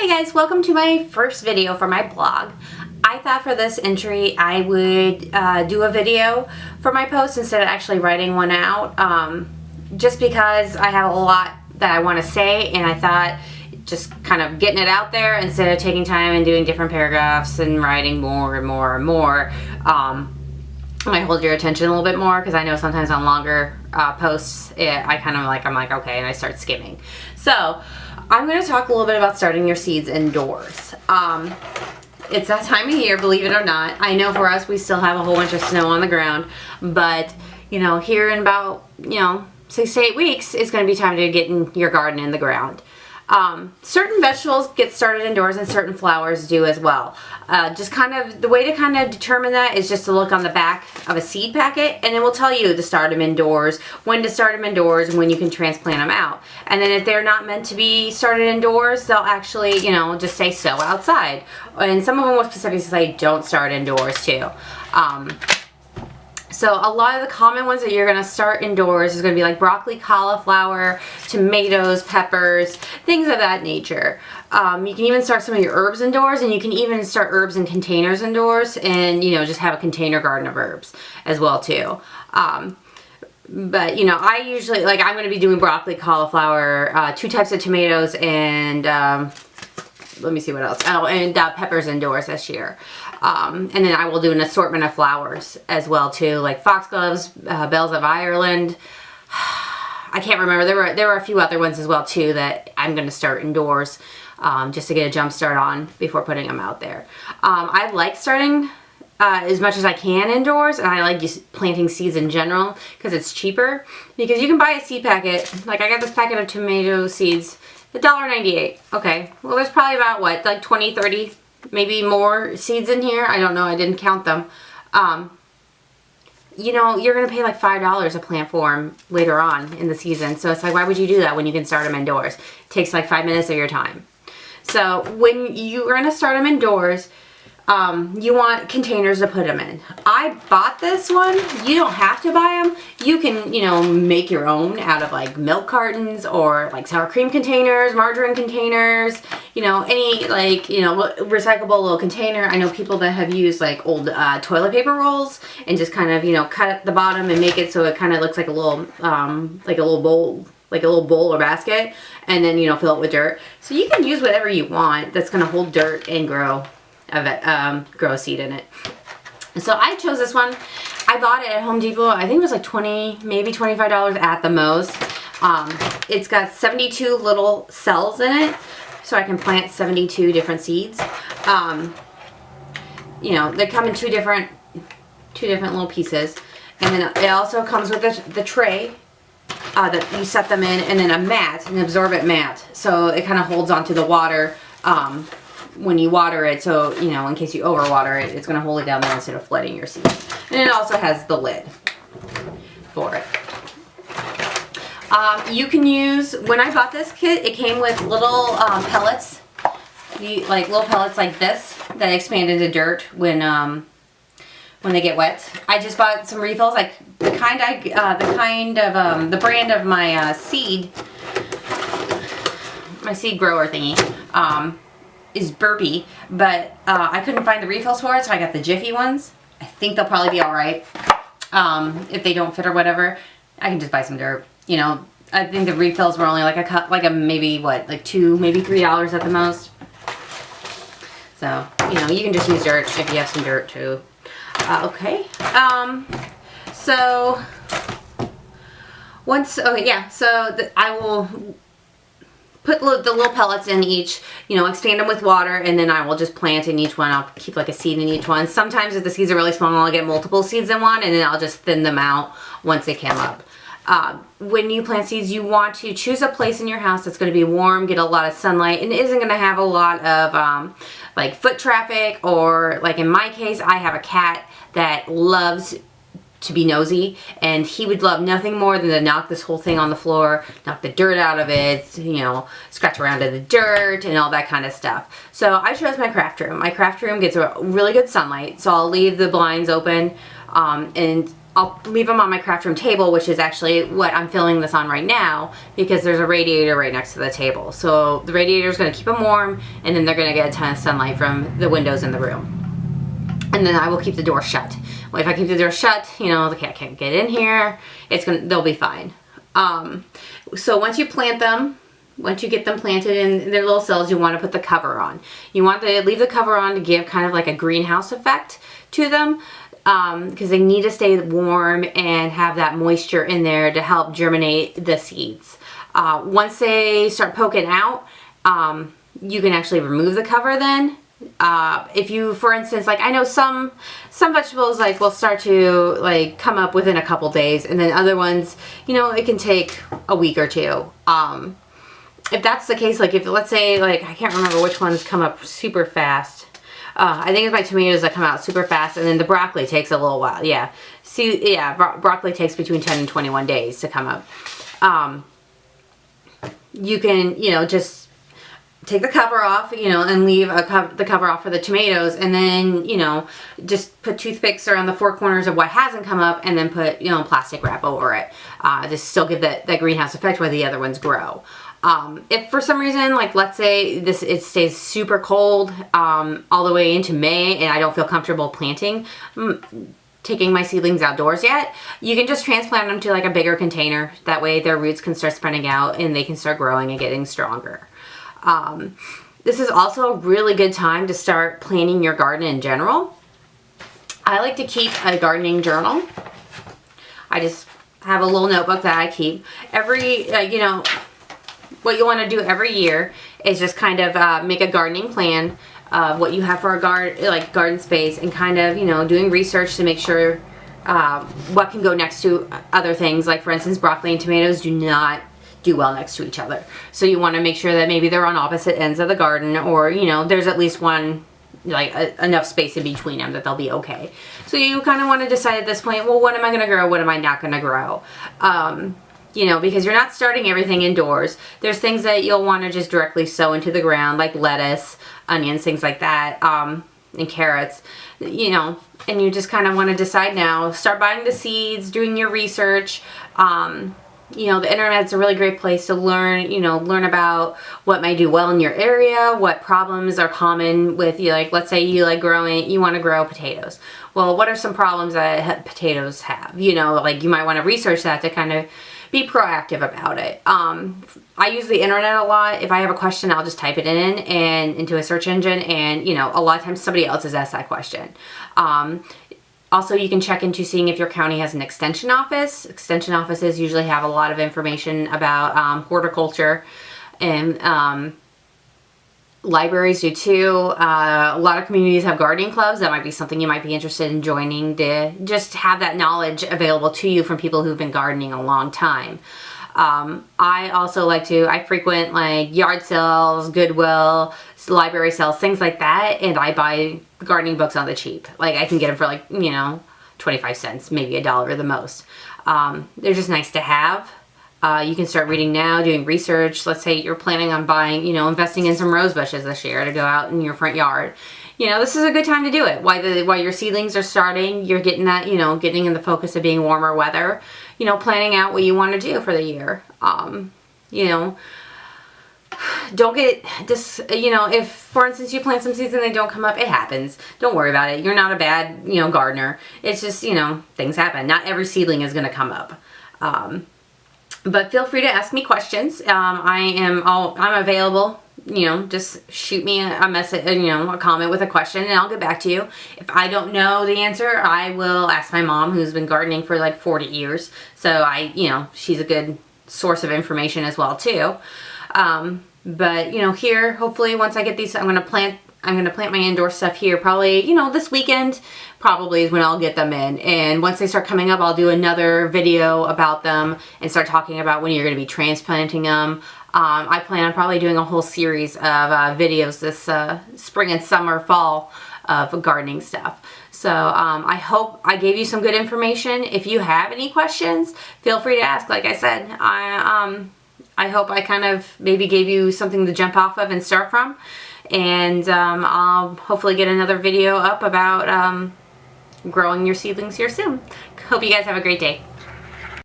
Hey guys, welcome to my first video for my blog. I thought for this entry I would do a video for my post instead of actually writing one out, just because I have a lot that I want to say, and I thought just kind of getting it out there instead of taking time and doing different paragraphs and writing more and more and more might hold your attention a little bit more, because I know sometimes on longer posts I'm like okay, and I start skimming. So I'm going to talk a little bit about starting your seeds indoors. It's that time of year, believe it or not. I know for us we still have a whole bunch of snow on the ground, but you know, here in about 6 to 8 weeks it's going to be time to get in your garden in the ground. Certain vegetables get started indoors and certain flowers do as well. Just kind of the way to kind of determine that is just to look on the back of a seed packet, and it will tell you to start them indoors, when to start them indoors, and when you can transplant them out. And then if they're not meant to be started indoors, they'll actually, just say sow outside. And some of them will specifically say don't start indoors too. So a lot of the common ones that you're going to start indoors is going to be like broccoli, cauliflower, tomatoes, peppers, things of that nature. You can even start some of your herbs indoors, and you can even start herbs in containers indoors, and just have a container garden of herbs as well too. But I usually, I'm going to be doing broccoli, cauliflower, 2 types of tomatoes, and let me see what else. Oh, and peppers indoors this year. And then I will do an assortment of flowers as well too, like foxgloves, bells of Ireland. I can't remember. There were a few other ones as well too that I'm going to start indoors, just to get a jump start on before putting them out there. I like starting as much as I can indoors, and I like just planting seeds in general because it's cheaper. Because you can buy a seed packet. Like I got this packet of tomato seeds, $1.98. Okay, well there's probably about what, like 20, 30, maybe more seeds in here. I don't know, I didn't count them. You're gonna pay like $5 a plant for them later on in the season. So it's like, why would you do that when you can start them indoors? It takes like 5 minutes of your time. So when you're gonna start them indoors, you want containers to put them in. I bought this one. You don't have to buy them. You can, make your own out of like milk cartons or like sour cream containers, margarine containers, any recyclable little container. I know people that have used like old toilet paper rolls and just kind of, cut at the bottom and make it so it kind of looks like a little bowl or basket, and then, fill it with dirt. So you can use whatever you want that's going to hold dirt and grow a seed in it. So I chose this one. I bought it at Home Depot. I think it was like $20, maybe $25 at the most. It's got 72 little cells in it, so I can plant 72 different seeds. They come in two different little pieces, and then it also comes with the tray that you set them in, and then a mat, an absorbent mat, so it kind of holds onto the water when you water it, so in case you overwater it, it's going to hold it down there instead of flooding your seeds. And it also has the lid for it. You can use, when I bought this kit, it came with little pellets, little pellets like this that expand into dirt when they get wet. I just bought some refills, like the brand of my seed grower thingy. Is Burpee, but I couldn't find the refills for it, so I got the Jiffy ones. I think they'll probably be alright. If they don't fit or whatever, I can just buy some dirt. I think the refills were only like a cup, maybe what, like $2, maybe $3 at the most. So, you can just use dirt if you have some dirt too. Okay. So once, okay, yeah, so I will put the little pellets in each, expand them with water, and then I will just plant in each one. I'll keep like a seed in each one. Sometimes if the seeds are really small, I'll get multiple seeds in one, and then I'll just thin them out once they come up. When you plant seeds, you want to choose a place in your house that's going to be warm, get a lot of sunlight, and isn't going to have a lot of like foot traffic, or like in my case, I have a cat that loves to be nosy, and he would love nothing more than to knock this whole thing on the floor, knock the dirt out of it, scratch around in the dirt and all that kind of stuff. So I chose my craft room. My craft room gets a really good sunlight, so I'll leave the blinds open, and I'll leave them on my craft room table, which is actually what I'm filming this on right now, because there's a radiator right next to the table. So the radiator is going to keep them warm, and then they're going to get a ton of sunlight from the windows in the room. And then I will keep the door shut. Well, if I keep the door shut, you know, the cat can't get in here. They'll be fine. So once you plant them, once you get them planted in their little cells, you want to put the cover on. You want to leave the cover on to give kind of like a greenhouse effect to them, because they need to stay warm and have that moisture in there to help germinate the seeds. Once they start poking out, you can actually remove the cover then. If you, for instance, like I know some vegetables like will start to like come up within a couple days, and then other ones, you know, it can take a week or two. If that's the case, like if let's say like I can't remember which ones come up super fast. I think it's my tomatoes that come out super fast, and then the broccoli takes a little while. Yeah, see, yeah, broccoli takes between 10 and 21 days to come up. You can, you know, just take the cover off, you know, and leave the cover off for the tomatoes, and then, you know, just put toothpicks around the four corners of what hasn't come up, and then put, you know, plastic wrap over it. To still give that greenhouse effect while the other ones grow. If for some reason, like let's say it stays super cold all the way into May, and I don't feel comfortable taking my seedlings outdoors yet, you can just transplant them to like a bigger container. That way their roots can start spreading out and they can start growing and getting stronger. This is also a really good time to start planning your garden in general. I like to keep a gardening journal. I just have a little notebook that I keep. You know, what you want to do every year is just kind of make a gardening plan of what you have for a garden space, and kind of, you know, doing research to make sure what can go next to other things. Like for instance, broccoli and tomatoes do not do well next to each other. So you want to make sure that maybe they're on opposite ends of the garden, or, you know, there's at least one, like enough space in between them that they'll be okay. So you kind of want to decide at this point, well, what am I going to grow? What am I not going to grow? You know, because you're not starting everything indoors. There's things that you'll want to just directly sow into the ground, like lettuce, onions, things like that, and carrots, you know, and you just kind of want to decide now, start buying the seeds, doing your research. You know, the internet's a really great place to learn, you know, learn about what might do well in your area, what problems are common with you. Like, let's say you want to grow potatoes. Well, what are some problems that potatoes have? You know, like you might want to research that to kind of be proactive about it. I use the internet a lot. If I have a question, I'll just type it in and into a search engine, and, you know, a lot of times somebody else has asked that question. Also, you can check into seeing if your county has an extension office. Extension offices usually have a lot of information about horticulture, and libraries do too. A lot of communities have gardening clubs. That might be something you might be interested in joining, to just have that knowledge available to you from people who've been gardening a long time. I also I frequent like yard sales, Goodwill, library sales, things like that, and I buy gardening books on the cheap. Like I can get them for like, you know, 25 cents, maybe $1 the most. They're just nice to have. You can start reading now, doing research. Let's say you're planning on buying, you know, investing in some rose bushes this year to go out in your front yard. You know, this is a good time to do it. While your seedlings are starting, you're getting that, you know, getting in the focus of being warmer weather, you know, planning out what you want to do for the year. You know, don't get this, you know, if for instance you plant some seeds and they don't come up, it happens. Don't worry about it. You're not a bad, you know, gardener. It's just, you know, things happen. Not every seedling is going to come up. But feel free to ask me questions. I'm available. You know, just shoot me a message, you know, a comment with a question, and I'll get back to you. If I don't know the answer, I will ask my mom, who's been gardening for like 40 years. So you know, she's a good source of information as well too. But you know, here, hopefully once I get these, I'm going to plant my indoor stuff here probably, you know, this weekend probably is when I'll get them in. And once they start coming up, I'll do another video about them and start talking about when you're going to be transplanting them. I plan on probably doing a whole series of videos this spring and summer, fall of gardening stuff. So I hope I gave you some good information. If you have any questions, feel free to ask. Like I said, I hope I kind of maybe gave you something to jump off of and start from. And I'll hopefully get another video up about growing your seedlings here soon. Hope you guys have a great day.